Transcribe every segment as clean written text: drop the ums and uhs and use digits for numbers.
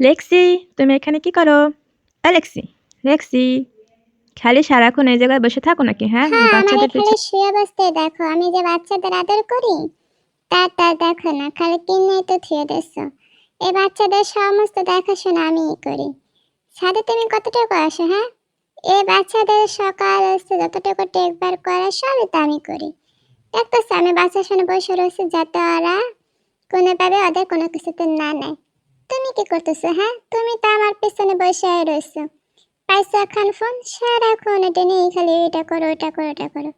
লেক্সি, তুমি এখানে কি করো? লেক্সি, লেক্সি, খালি সারাক্ষণ এই জায়গায় বসে থাকো নাকি, হ্যাঁ? এই হ্যাঁ, আমারে বাচ্চাদের খালি পিছনে। শুয়ে বসতে দেখো। আমি যে বাচ্চাদের আদর করি, তা দেখো না। খালি কিনেই তো থুয়ে দিছো। এই বাচ্চাদের সমস্ত দেখাশোনা আমিই করি। ছাদে তুমি কতটুকু আসো, হ্যাঁ? এই বাচ্চাদের সকাল হচ্ছে যতটুকু টেকবার করা সবই তো আমি করি। দেখতেছো আমি বাচ্চার সামনে বসে রয়েছি যাতে ওরা কোনোভাবে ওদের কোনো কিছুতে না নেয়। তুমি কি করতেছো, হ্যাঁ? তুমি তো আমার পেছনে বসে রয়েছো। পাইছো এখন ফোন, সারাক্ষণ এটা নিয়ে খালি এটা করো ওটা করো ওটা করো।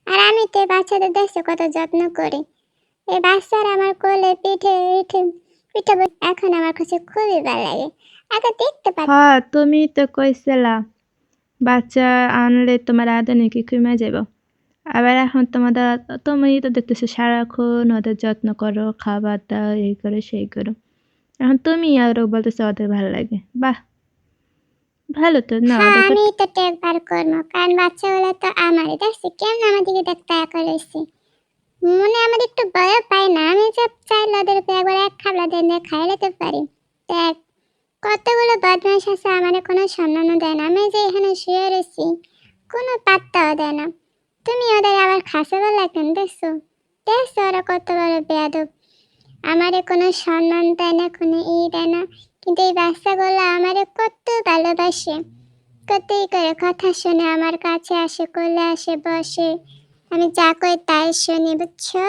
আর আমি তো এই বাচ্চাদের দেখছো কত যত্ন করি। এই বাচ্চারা আমার কোলে পিঠে পিঠে পিঠে এখন আমার কাছে খুবই ভালো লাগে। আগে দেখতে পাচ্ছি। হ্যাঁ, তুমি তো কইছিলা বাচ্চা আনলে তোমার আদর নাকি কইমা যাইব। আবার এখন তুমি তো দেখতেছো সারাক্ষণ ওদের যত্ন করো, খাবার দাও, এই করো সেই করো। এখন তুমি আরো বলতেছো ওদের ভালো লাগে। বাহ! ভালো তো না হ্যাঁ, ওদের আমি প্রতি। তো টেকবার করবো কারণ বাচ্চাগুলো তো আমারই। দেখছি কেমন আমার দিকে দেখতে একা রয়েছে। মনে আমার একটু ভয়ও পায় না। আমি যে চাইলে ওদের উপর একবার এক খাবলা দিয়ে খাইয়ে নিতে পারি। দেখ কতগুলো বদমাইশ আছে আমারে কোনো সম্মানও দেয় না। আমি যে এখানে শুয়ে রয়েছি কোনো পাত্তাও দেয় না। তুমি ওদের আবার খাসে বলে কেন দেখছো? দেখছো ওরা কত বড় বেয়াদব। আমারে কোনো সম্মান দেয় না, কোনো দেয় না। কিন্তু এই বাচ্চাগুলো আমারে কত ভালোবাসে। কতই করে কথা শুনে আমার কাছে আসে, কোলে আসে, বসে। আমি যা কই তাই শুনি, বুঝছো?